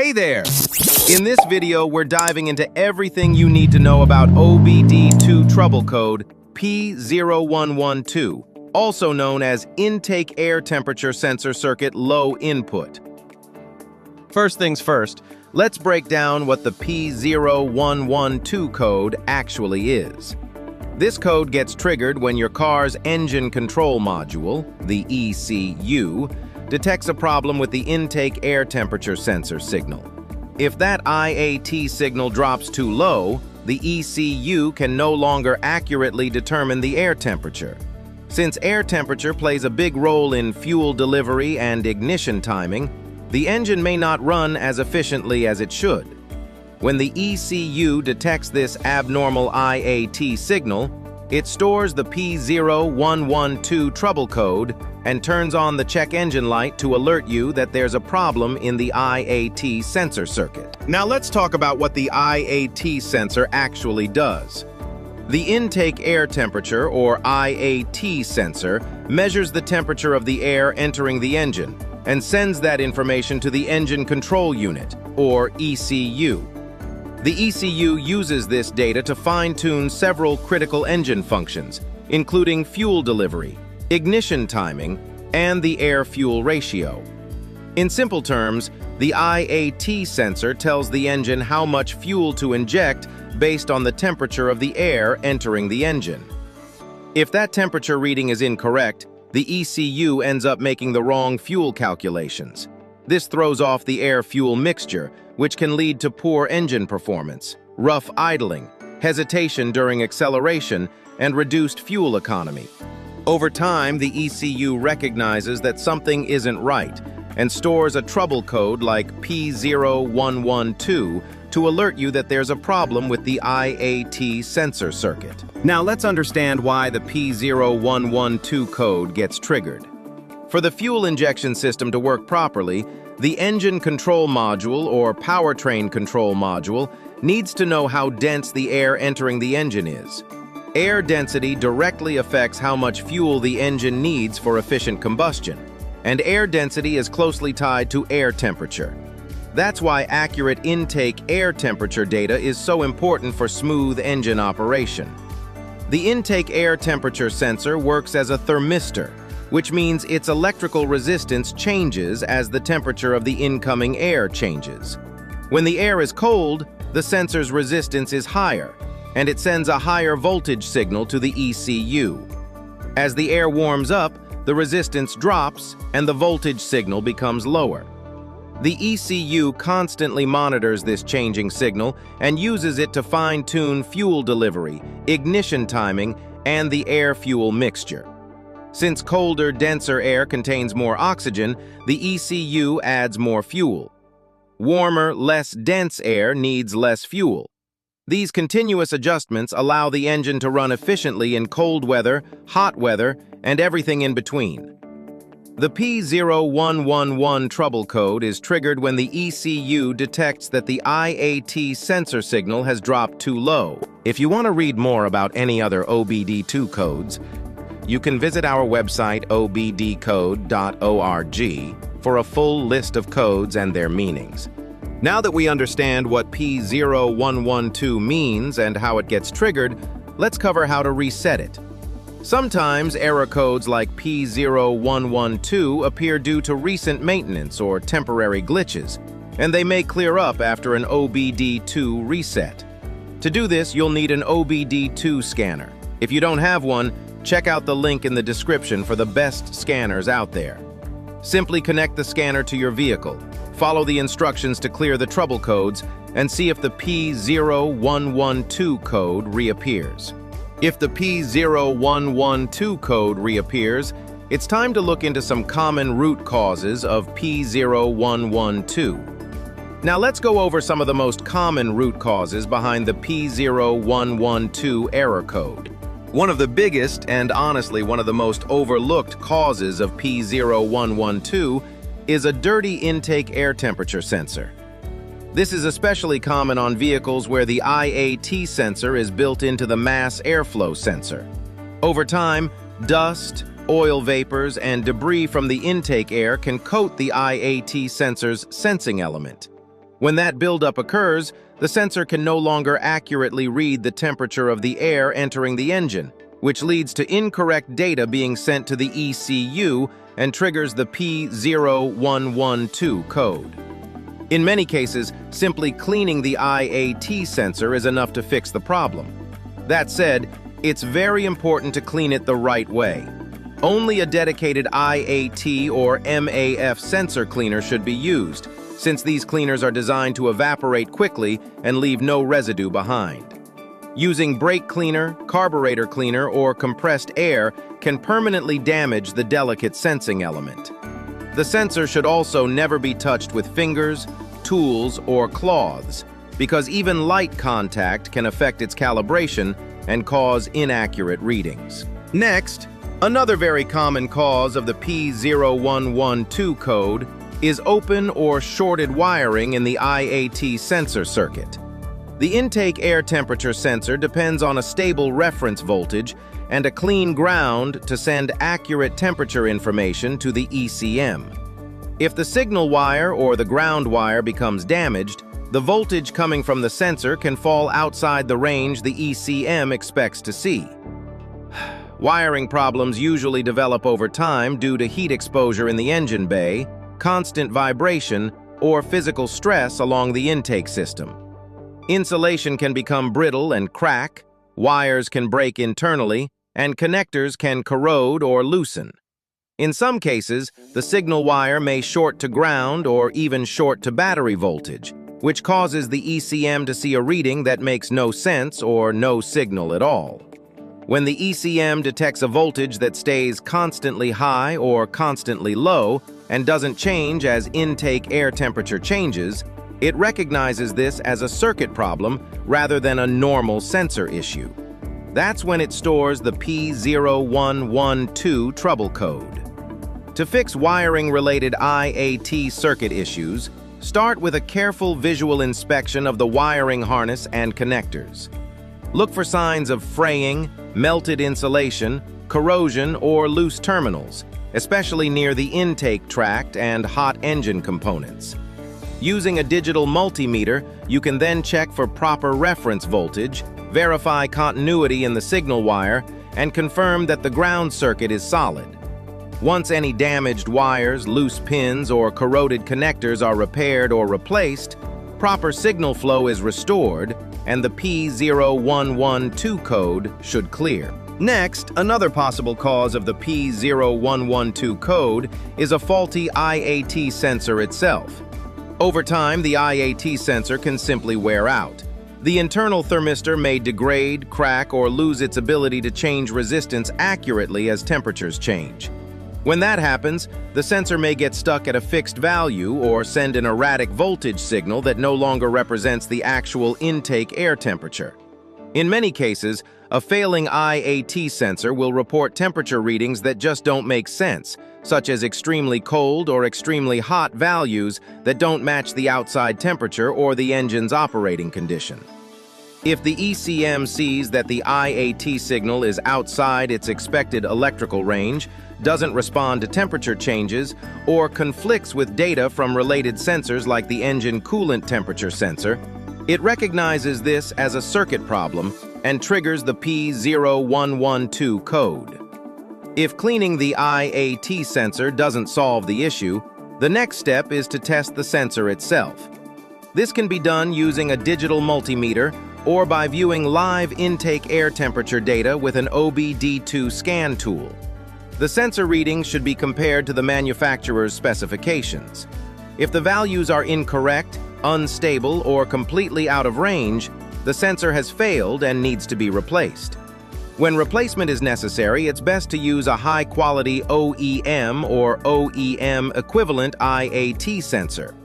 Hey there! In this video, we're diving into everything you need to know about OBD2 trouble code P0112, also known as Intake Air Temperature Sensor Circuit Low Input. First things first, let's break down what the P0112 code actually is. This code gets triggered when your car's engine control module, the ECU, detects a problem with the intake air temperature sensor signal. If that IAT signal drops too low, the ECU can no longer accurately determine the air temperature. Since air temperature plays a big role in fuel delivery and ignition timing, the engine may not run as efficiently as it should. When the ECU detects this abnormal IAT signal, it stores the P0112 trouble code and turns on the check engine light to alert you that there's a problem in the IAT sensor circuit. Now let's talk about what the IAT sensor actually does. The intake air temperature, or IAT sensor, measures the temperature of the air entering the engine and sends that information to the engine control unit, or ECU. The ECU uses this data to fine-tune several critical engine functions, including fuel delivery, ignition timing, and the air-fuel ratio. In simple terms, the IAT sensor tells the engine how much fuel to inject based on the temperature of the air entering the engine. If that temperature reading is incorrect, the ECU ends up making the wrong fuel calculations. This throws off the air-fuel mixture, which can lead to poor engine performance, rough idling, hesitation during acceleration, and reduced fuel economy. Over time, the ECU recognizes that something isn't right and stores a trouble code like P0112 to alert you that there's a problem with the IAT sensor circuit. Now let's understand why the P0112 code gets triggered. For the fuel injection system to work properly, the engine control module, or powertrain control module, needs to know how dense the air entering the engine is. Air density directly affects how much fuel the engine needs for efficient combustion, and air density is closely tied to air temperature. That's why accurate intake air temperature data is so important for smooth engine operation. The intake air temperature sensor works as a thermistor, which means its electrical resistance changes as the temperature of the incoming air changes. When the air is cold, the sensor's resistance is higher, and it sends a higher voltage signal to the ECU. As the air warms up, the resistance drops and the voltage signal becomes lower. The ECU constantly monitors this changing signal and uses it to fine-tune fuel delivery, ignition timing, and the air-fuel mixture. Since colder, denser air contains more oxygen, the ECU adds more fuel. Warmer, less dense air needs less fuel. These continuous adjustments allow the engine to run efficiently in cold weather, hot weather, and everything in between. The P0111 trouble code is triggered when the ECU detects that the IAT sensor signal has dropped too low. If you want to read more about any other OBD2 codes, you can visit our website obdcode.org for a full list of codes and their meanings. Now that we understand what P0112 means and how it gets triggered, let's cover how to reset it. Sometimes error codes like P0112 appear due to recent maintenance or temporary glitches, and they may clear up after an OBD2 reset. To do this, you'll need an OBD2 scanner. If you don't have one, check out the link in the description for the best scanners out there. Simply connect the scanner to your vehicle, follow the instructions to clear the trouble codes, and see if the P0112 code reappears. If the P0112 code reappears, it's time to look into some common root causes of P0112. Now let's go over some of the most common root causes behind the P0112 error code. One of the biggest, and honestly one of the most overlooked causes of P0112 is a dirty intake air temperature sensor. This is especially common on vehicles where the IAT sensor is built into the mass airflow sensor. Over time, dust, oil vapors, and debris from the intake air can coat the IAT sensor's sensing element. When that buildup occurs, the sensor can no longer accurately read the temperature of the air entering the engine, which leads to incorrect data being sent to the ECU and triggers the P0112 code. In many cases, simply cleaning the IAT sensor is enough to fix the problem. That said, it's very important to clean it the right way. Only a dedicated IAT or MAF sensor cleaner should be used, since these cleaners are designed to evaporate quickly and leave no residue behind. Using brake cleaner, carburetor cleaner, or compressed air can permanently damage the delicate sensing element. The sensor should also never be touched with fingers, tools, or cloths, because even light contact can affect its calibration and cause inaccurate readings. Next, another very common cause of the P0112 code is open or shorted wiring in the IAT sensor circuit. The intake air temperature sensor depends on a stable reference voltage and a clean ground to send accurate temperature information to the ECM. If the signal wire or the ground wire becomes damaged, the voltage coming from the sensor can fall outside the range the ECM expects to see. Wiring problems usually develop over time due to heat exposure in the engine bay, constant vibration, or physical stress along the intake system. Insulation can become brittle and crack, wires can break internally, and connectors can corrode or loosen. In some cases, the signal wire may short to ground or even short to battery voltage, which causes the ECM to see a reading that makes no sense or no signal at all. When the ECM detects a voltage that stays constantly high or constantly low and doesn't change as intake air temperature changes, it recognizes this as a circuit problem rather than a normal sensor issue. That's when it stores the P0112 trouble code. To fix wiring-related IAT circuit issues, start with a careful visual inspection of the wiring harness and connectors. Look for signs of fraying, melted insulation, corrosion, or loose terminals, especially near the intake tract and hot engine components. Using a digital multimeter, you can then check for proper reference voltage, verify continuity in the signal wire, and confirm that the ground circuit is solid. Once any damaged wires, loose pins, or corroded connectors are repaired or replaced, proper signal flow is restored, and the P0112 code should clear. Next, another possible cause of the P0112 code is a faulty IAT sensor itself. Over time, the IAT sensor can simply wear out. The internal thermistor may degrade, crack, or lose its ability to change resistance accurately as temperatures change. When that happens, the sensor may get stuck at a fixed value or send an erratic voltage signal that no longer represents the actual intake air temperature. In many cases, a failing IAT sensor will report temperature readings that just don't make sense, such as extremely cold or extremely hot values that don't match the outside temperature or the engine's operating condition. If the ECM sees that the IAT signal is outside its expected electrical range, doesn't respond to temperature changes, or conflicts with data from related sensors like the engine coolant temperature sensor, it recognizes this as a circuit problem and triggers the P0112 code. If cleaning the IAT sensor doesn't solve the issue, the next step is to test the sensor itself. This can be done using a digital multimeter or by viewing live intake air temperature data with an OBD2 scan tool. The sensor readings should be compared to the manufacturer's specifications. If the values are incorrect, unstable, or completely out of range, the sensor has failed and needs to be replaced. When replacement is necessary, it's best to use a high-quality OEM or OEM equivalent IAT sensor.